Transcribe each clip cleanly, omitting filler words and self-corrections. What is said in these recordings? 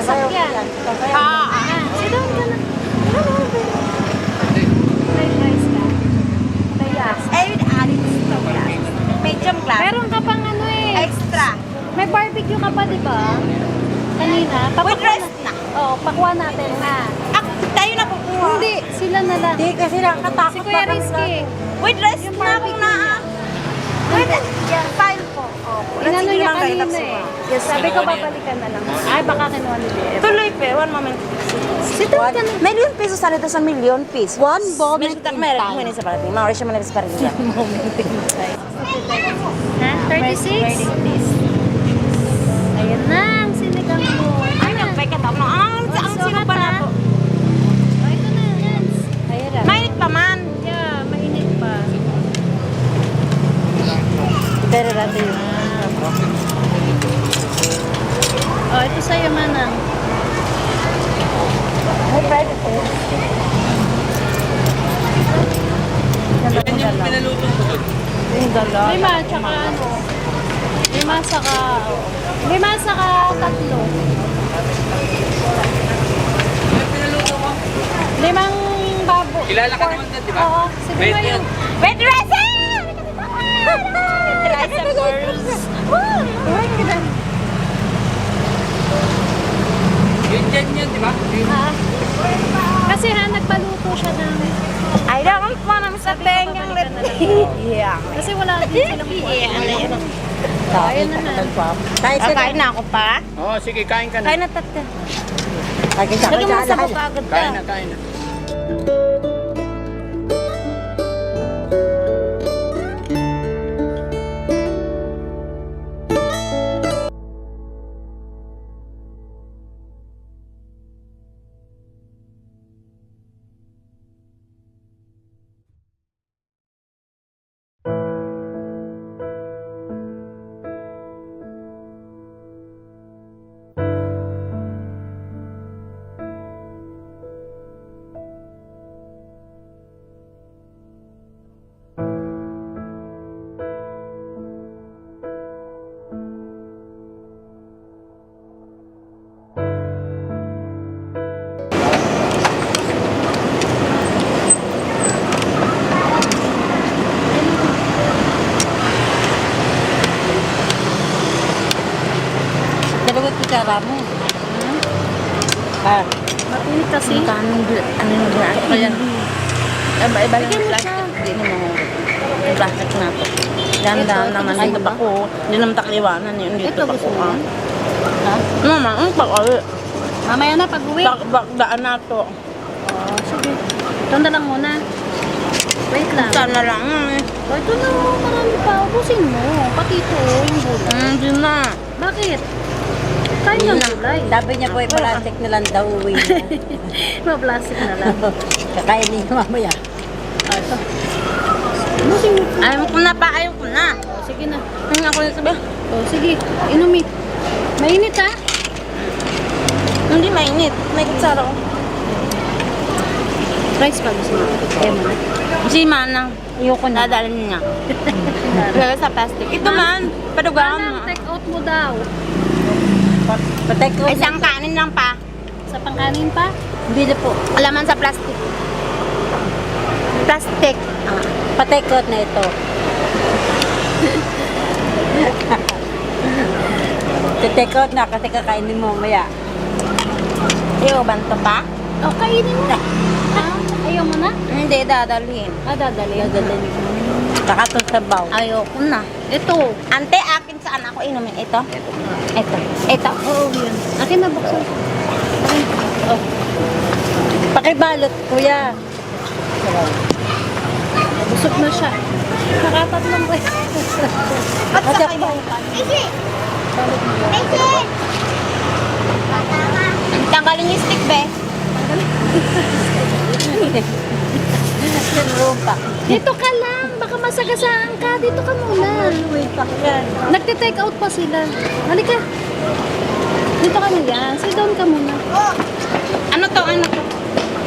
sasakyan. Sit down ka na. Fried rice ka. Tayas. Medium class. Meron ka pang ano eh. Extra. May barbecue ka pa, di ba? Kanina. With rice na. Oo, pakuha natin na. Tayo na kukuha. Hindi, sila na lang. Hindi kasi nakatakot Si Kuya Rizky. With rice Yung na ako barbecue na. niya. With yan, file po. Inano niya kanina eh. Yes, sabi ko babalikan na lang. Ay, baka kinuha ni Jeff. Tuloy pe, one moment. Sit down ka na. Million pesos sa nito sa million pesos. One moment Meron in meron time. mo sa parating. Mauri siya manapis pa rin dyan. Ha? 36? Ayan na, ang sinigang mo. Ay, nagpay ka tao. Ang sino pa na po. Oh, ito na, yan. Ayan na. Mainit pa man. Yeah, mainit pa. Pero natin yun. Oh, ito sa'yo, Manang. May private eh. Yung dala. Lima, tsaka ano. Lima saka tatlo. Limang babo. Kilala ka naman na, di ba? Oo, sige Wait, ba yun? With rice! With rice of course. Yun dyan yun, di ba? Ha? Kasi nagpaluto siya ng... I don't want to sa tengang babalikan na lang. Yeah. Kasi wala din silang buwan. Ayun na na. Kahit sila. Kain na ako pa. Oo, sige, kain ka na. Kain na tata. Lagi sa Lagyan mo sa kasalahan. kapagod ka. Kain na, kain na. Dalawang kutsara mo. Ah, Matinit kasi. ano yung brand? Kaya, iba lang yung plastic. Hindi mo mahulog. Yung plastic na to. Dahan-dahan naman dito pa ko. Hindi naman takliwanan yun. Dito pa ko. Ha? Mama, ang pag-awi. Mamaya na pag-uwi. Daan na to. Oh, sige. Ito na lang muna. Wait lang. Sana lang. Oh, ito na, marami pa. Ubusin mo. Pati ito, yung gulay. Hindi na. Bakit? Kain ng gulay. Sabi niya po, plastic na lang daw uwi niya. Ma-plastic na lang. Kakainin niya mamaya. Ah, ito. Ubusin mo. Ayaw ko na pa, ayaw ko na. Oh, sige na. Ano ako yung sabi? Oh, sige. Inumit. Mainit ha? Hindi mainit. May kutsara ko. Rice pa gusto mo. Kaya mo na. Si Manang. Ayoko na. Dadalhin niya. Lagay sa plastic. Ito man. Padugaan Manang, mo. take out mo daw. Patek ko. Isang kanin lang pa. Sa pangkanin pa? Hindi po. Alaman sa plastic. Plastic. Patekot na ito. Titekot na kasi kakainin mo mamaya. Iyo, banto pa? Oh, kainin mo na. Ha? Ayaw mo na? Hindi, dadalhin. Ah, dadali. Saka ito sabaw. Ayoko na. Ito. Ante, akin saan ako inumin? Ito? Ito. Ito. Oo, yun. Akin na buksan. Akin. Oh. Pakibalot, kuya. Busog na siya. Nakatatlong rice. Ba't sa kayo? Isi! Isi! Tanggalin yung stick, be. Sinrupa. Dito ka lang. Baka masagasaan ka. Dito ka muna. Wait pa yan. Nagte-take out pa sila. Halika. Dito ka na yan. Sit down ka muna. Ano to? Ano to?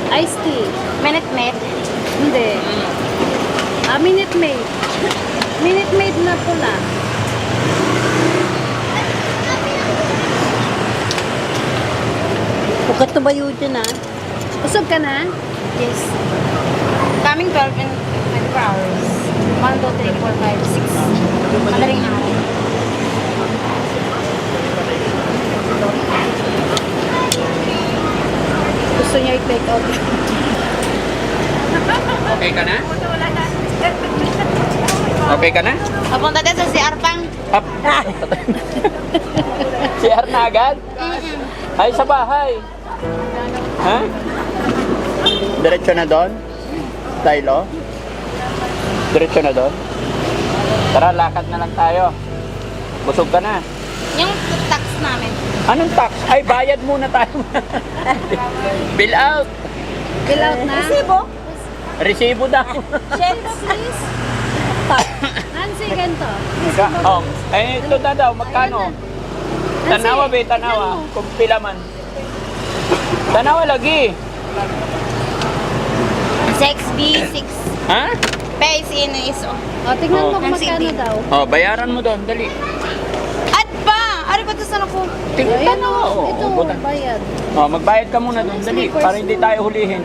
Iced tea. Minute Maid? Hindi. Minute Maid. Minute Maid na pula. Sukat na ba yun dyan Usog ka na? Yes. Coming 12 in 24 hours. 1, 2, 3, 4, 5, 6. Madaling araw. Gusto niya i-take out. Okay ka na? Okay ka na? Papunta din sa CR pang. Up. CR na agad? Ay, sa bahay. Ha? Diretso na doon? Tylo? Diretso na doon? Tara, lakad na lang tayo. Busog ka na. Yung tax namin. Anong tax? Ay, bayad muna tayo. Bill out. Fill out na. Resibo? Resibo daw. Shells, please. Nancy, ganito. Oh, eh, ito na daw. Magkano? Tanawa, be, tanawa. Kung pila man. Tanawa lagi. 6B6. Ha? Base in is O, tingnan mo kung Nancy, magkano di. daw. Oh, bayaran mo doon. Dali. At pa! Ari ko to sa ko. Tingnan Ayan tanawa. o, Oh, ito, butan. bayad. Oh, magbayad ka muna doon. Dali. Para hindi tayo hulihin.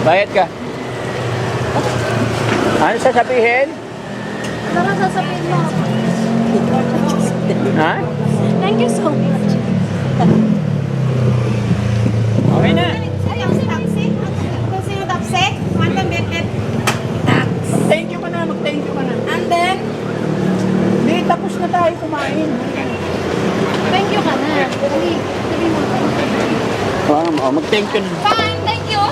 Bayad ka. Ano sasabihin? Tara, sasabihin mo. Ha? Thank you so much. Okay na. Ay, ang taxi? Kung sino taxi? Quantum bit tax. Thank you ka na. Mag-thank you ka na. And then, Hindi, tapos na tayo kumain. Thank you ka na. Dali, dali mo. Oh, mag-thank you na. fine, thank you.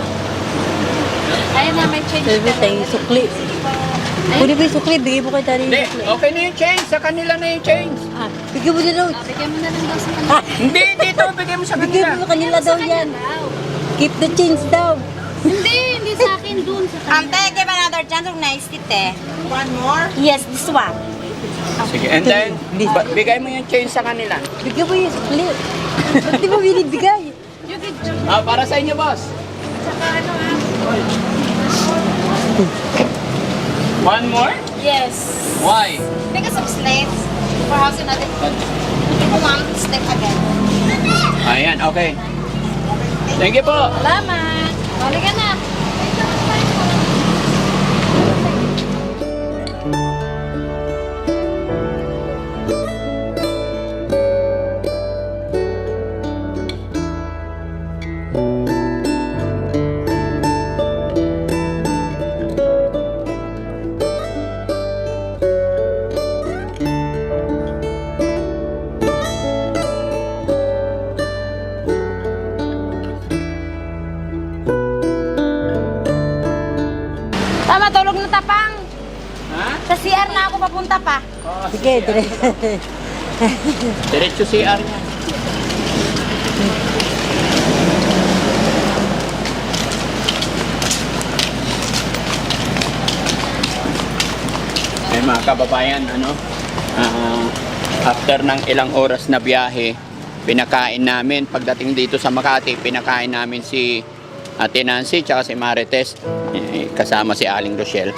Ayun na, may change Sabi ka. tayo sukli. Pwede ba yung sukli? Bigay mo kay Dari Hindi, yung sukli. okay na yung change. Sa kanila na yung change. Ah, bigyan mo na daw. Bigyan mo na lang daw sa kanila. Hindi, dito. Bigay mo sa kanila. Bigyan mo sa kanila daw yan. Keep the change daw. Hindi sa akin dun sa kanila. Ante, give another chance of nice tite. One more? Yes, this one. Sige, and then, bigay mo yung change sa kanila. Bigyan mo yung sukli. Ba't di mo binibigay? Ah, para sa inyo, boss. One more? Yes. Why? Because of slaves. For house natin. People want to stick again. Ayan, okay. Thank you po. Salamat. Balik ka na. Tama, tulog na tapang. Ha? Sa CR na ako papunta pa. Sige, dire. Diretso CR niya. Ay mga kababayan, after ng ilang oras na biyahe, pinakain namin, pagdating dito sa Makati, pinakain namin si Ate Nancy tsaka si Marites, kasama si Aling Rochelle.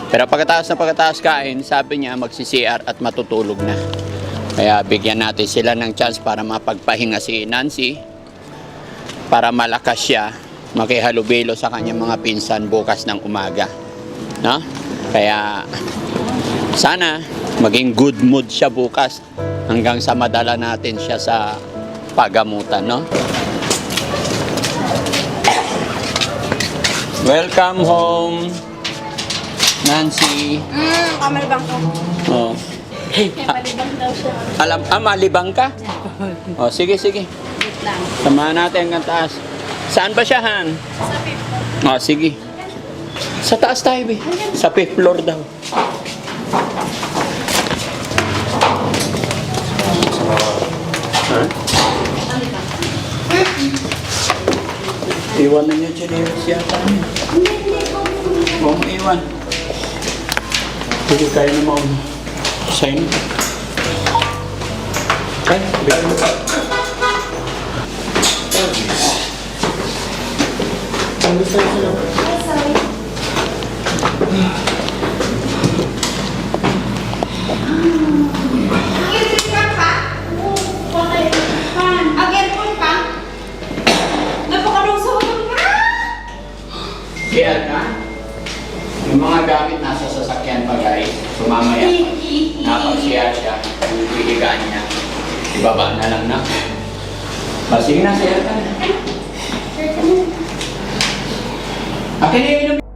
Pero pagkatapos kain, sabi niya magsi-CR at matutulog na. Kaya bigyan natin sila ng chance para mapagpahinga si Nancy, para malakas siya makihalubilo sa kanyang mga pinsan bukas ng umaga. No? Kaya sana maging good mood siya bukas hanggang sa madala natin siya sa pagamutan, no? Welcome home, Nancy. Kamalibang ko. Oh. Malibang daw siya. Malibang ka? Oh, sige. Samahan natin hanggang taas. Saan ba siya, Han? Sa fifth. Oh, sige. Sa taas tayo, be. Sa 5th floor daw. Iwan na niyo chineros yata. Huwag mo iwan. Hindi kayo na mauna. Sign. Ay, bigyan mo. Share ka? Yung mga gamit nasa sasakyan pa guys. Sumamaya. Napag-share siya. Yung hihigaan niya. Ibaba na lang na. Sige na, share ka na. Akin na yun.